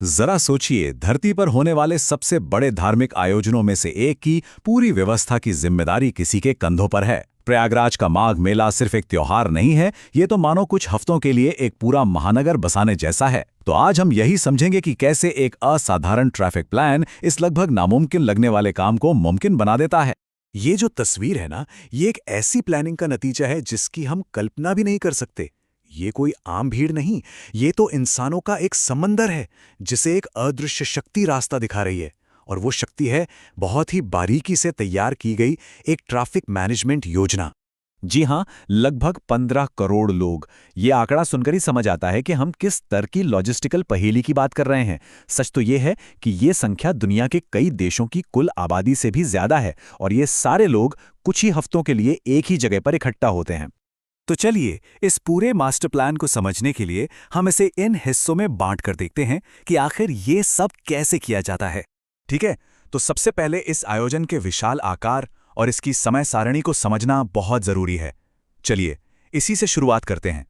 जरा सोचिए, धरती पर होने वाले सबसे बड़े धार्मिक आयोजनों में से एक की पूरी व्यवस्था की जिम्मेदारी किसी के कंधों पर है। प्रयागराज का माघ मेला सिर्फ एक त्योहार नहीं है, ये तो मानो कुछ हफ्तों के लिए एक पूरा महानगर बसाने जैसा है। तो आज हम यही समझेंगे कि कैसे एक असाधारण ट्रैफिक प्लान इस लगभग नामुमकिन लगने वाले काम को मुमकिन बना देता है। ये जो तस्वीर है ना, ये एक ऐसी प्लानिंग का नतीजा है जिसकी हम कल्पना भी नहीं कर सकते। ये कोई आम भीड़ नहीं, ये तो इंसानों का एक समंदर है जिसे एक अदृश्य शक्ति रास्ता दिखा रही है। और वो शक्ति है बहुत ही बारीकी से तैयार की गई एक ट्रैफिक मैनेजमेंट योजना। जी हाँ, लगभग 15 करोड़ लोग। ये आंकड़ा सुनकर ही समझ आता है कि हम किस स्तर की लॉजिस्टिकल पहेली की बात कर रहे हैं। सच तो ये है कि ये संख्या दुनिया के कई देशों की कुल आबादी से भी ज्यादा है, और ये सारे लोग कुछ ही हफ्तों के लिए एक ही जगह पर इकट्ठा होते हैं। तो चलिए, इस पूरे मास्टर प्लान को समझने के लिए हम इसे इन हिस्सों में बांट कर देखते हैं कि आखिर ये सब कैसे किया जाता है। ठीक है, तो सबसे पहले इस आयोजन के विशाल आकार और इसकी समय सारणी को समझना बहुत जरूरी है। चलिए, इसी से शुरुआत करते हैं।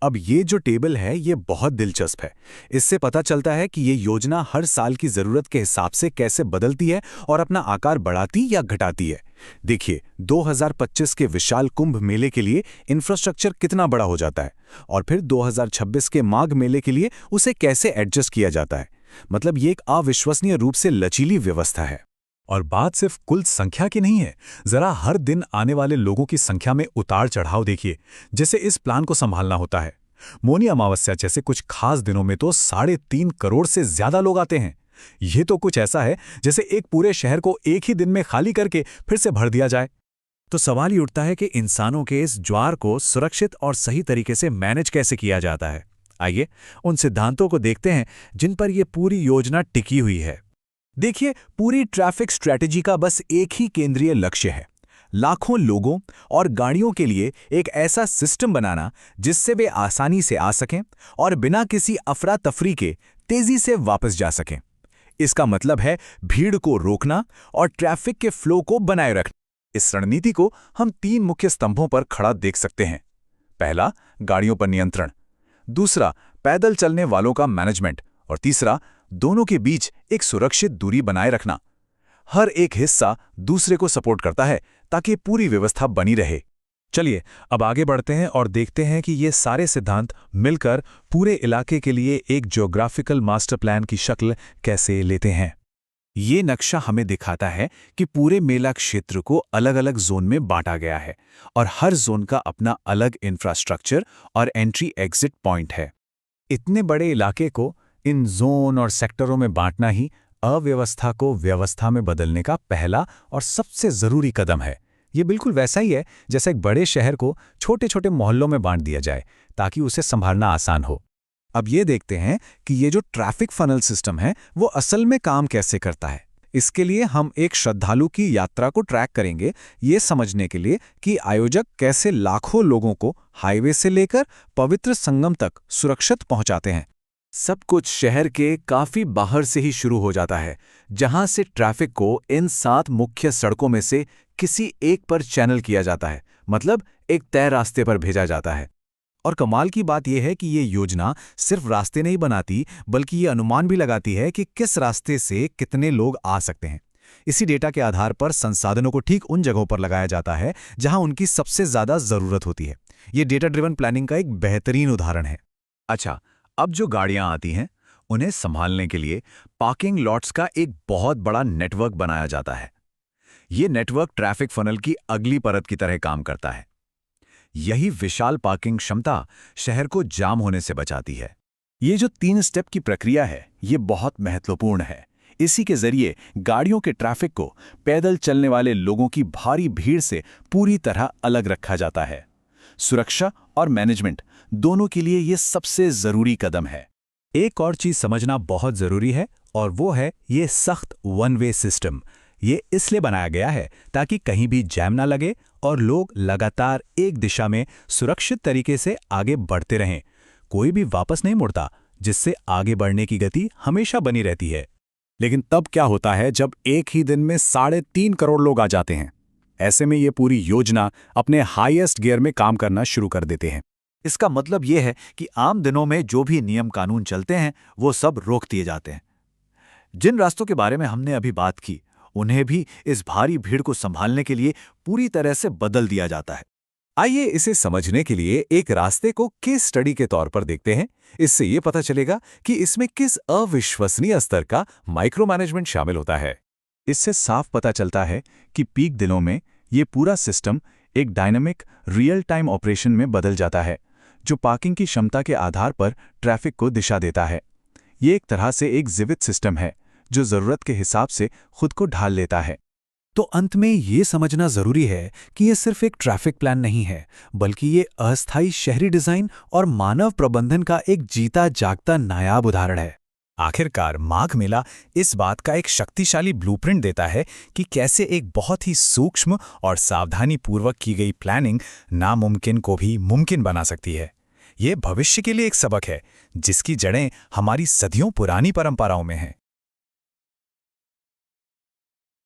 अब ये जो टेबल है, ये बहुत दिलचस्प है। इससे पता चलता है कि ये योजना हर साल की ज़रूरत के हिसाब से कैसे बदलती है और अपना आकार बढ़ाती या घटाती है। देखिए, 2025 के विशाल कुंभ मेले के लिए इंफ्रास्ट्रक्चर कितना बड़ा हो जाता है, और फिर 2026 के माघ मेले के लिए उसे कैसे एडजस्ट किया जाता है। मतलब ये एक अविश्वसनीय रूप से लचीली व्यवस्था है। और बात सिर्फ कुल संख्या की नहीं है, जरा हर दिन आने वाले लोगों की संख्या में उतार चढ़ाव देखिए, जैसे इस प्लान को संभालना होता है। मौनी अमावस्या जैसे कुछ खास दिनों में तो 3.5 करोड़ से ज्यादा लोग आते हैं। ये तो कुछ ऐसा है जैसे एक पूरे शहर को एक ही दिन में खाली करके फिर से भर दिया जाए। तो सवाल ही उठता है कि इंसानों के इस ज्वार को सुरक्षित और सही तरीके से मैनेज कैसे किया जाता है। आइए उन सिद्धांतों को देखते हैं जिन पर यह पूरी योजना टिकी हुई है। देखिए, पूरी ट्रैफिक स्ट्रैटेजी का बस एक ही केंद्रीय लक्ष्य है, लाखों लोगों और गाड़ियों के लिए एक ऐसा सिस्टम बनाना जिससे वे आसानी से आ सकें और बिना किसी अफरा तफरी के तेजी से वापस जा सकें। इसका मतलब है भीड़ को रोकना और ट्रैफिक के फ्लो को बनाए रखना। इस रणनीति को हम 3 मुख्य स्तंभों पर खड़ा देख सकते हैं। पहला, गाड़ियों पर नियंत्रण। दूसरा, पैदल चलने वालों का मैनेजमेंट। और तीसरा, दोनों के बीच एक सुरक्षित दूरी बनाए रखना। हर एक हिस्सा दूसरे को सपोर्ट करता है ताकि पूरी व्यवस्था बनी रहे। चलिए, अब आगे बढ़ते हैं और देखते हैं कि ये सारे सिद्धांत मिलकर पूरे इलाके के लिए एक ज्योग्राफिकल मास्टर प्लान की शक्ल कैसे लेते हैं। ये नक्शा हमें दिखाता है कि पूरे मेला क्षेत्र को अलग अलग जोन में बांटा गया है, और हर जोन का अपना अलग इंफ्रास्ट्रक्चर और एंट्री एग्जिट पॉइंट है। इतने बड़े इलाके को इन जोन और सेक्टरों में बांटना ही अव्यवस्था को व्यवस्था में बदलने का पहला और सबसे जरूरी कदम है। ये बिल्कुल वैसा ही है जैसे एक बड़े शहर को छोटे छोटे मोहल्लों में बांट दिया जाए ताकि उसे संभालना आसान हो। अब ये देखते हैं कि ये जो ट्रैफिक फनल सिस्टम है वो असल में काम कैसे करता है। इसके लिए हम एक श्रद्धालु की यात्रा को ट्रैक करेंगे, ये समझने के लिए कि आयोजक कैसे लाखों लोगों को हाईवे से लेकर पवित्र संगम तक सुरक्षित पहुंचाते हैं। सब कुछ शहर के काफी बाहर से ही शुरू हो जाता है, जहां से ट्रैफिक को इन 7 मुख्य सड़कों में से किसी एक पर चैनल किया जाता है, मतलब एक तय रास्ते पर भेजा जाता है। और कमाल की बात यह है कि ये योजना सिर्फ रास्ते नहीं बनाती, बल्कि ये अनुमान भी लगाती है कि किस रास्ते से कितने लोग आ सकते हैं। इसी डेटा के आधार पर संसाधनों को ठीक उन जगहों पर लगाया जाता है जहां उनकी सबसे ज्यादा जरूरत होती है। ये डेटा ड्रिवन प्लानिंग का एक बेहतरीन उदाहरण है। अच्छा, अब जो गाड़ियां आती हैं उन्हें संभालने के लिए पार्किंग लॉट्स का एक बहुत बड़ा नेटवर्क बनाया जाता है। ये नेटवर्क ट्रैफिक फनल की अगली परत की तरह काम करता है। यही विशाल पार्किंग क्षमता शहर को जाम होने से बचाती है। ये जो 3 स्टेप की प्रक्रिया है, ये बहुत महत्वपूर्ण है। इसी के जरिए गाड़ियों के ट्रैफिक को पैदल चलने वाले लोगों की भारी भीड़ से पूरी तरह अलग रखा जाता है। सुरक्षा और मैनेजमेंट दोनों के लिए ये सबसे जरूरी कदम है। एक और चीज समझना बहुत जरूरी है, और वो है ये सख्त वन वे सिस्टम। ये इसलिए बनाया गया है ताकि कहीं भी जैम ना लगे और लोग लगातार एक दिशा में सुरक्षित तरीके से आगे बढ़ते रहें। कोई भी वापस नहीं मुड़ता, जिससे आगे बढ़ने की गति हमेशा बनी रहती है। लेकिन तब क्या होता है जब एक ही दिन में 3.5 करोड़ लोग आ जाते हैं? ऐसे में ये पूरी योजना अपने हाईएस्ट गियर में काम करना शुरू कर देते हैं। इसका मतलब ये है कि आम दिनों में जो भी नियम कानून चलते हैं वो सब रोक दिए जाते हैं। जिन रास्तों के बारे में हमने अभी बात की, उन्हें भी इस भारी भीड़ को संभालने के लिए पूरी तरह से बदल दिया जाता है। आइए इसे समझने के लिए एक रास्ते को केस स्टडी के तौर पर देखते हैं। इससे ये पता चलेगा कि इसमें किस अविश्वसनीय स्तर का माइक्रो मैनेजमेंट शामिल होता है। इससे साफ पता चलता है कि पीक दिनों में ये पूरा सिस्टम एक डायनामिक रियल टाइम ऑपरेशन में बदल जाता है, जो पार्किंग की क्षमता के आधार पर ट्रैफिक को दिशा देता है। ये एक तरह से एक जीवित सिस्टम है जो ज़रूरत के हिसाब से खुद को ढाल लेता है। तो अंत में ये समझना जरूरी है कि ये सिर्फ एक ट्रैफिक प्लान नहीं है, बल्कि ये अस्थायी शहरी डिजाइन और मानव प्रबंधन का एक जीता जागता नायाब उदाहरण है। आखिरकार माघ मेला इस बात का एक शक्तिशाली ब्लूप्रिंट देता है कि कैसे एक बहुत ही सूक्ष्म और सावधानीपूर्वक की गई प्लानिंग नामुमकिन को भी मुमकिन बना सकती है। ये भविष्य के लिए एक सबक है जिसकी जड़ें हमारी सदियों पुरानी परंपराओं में हैं।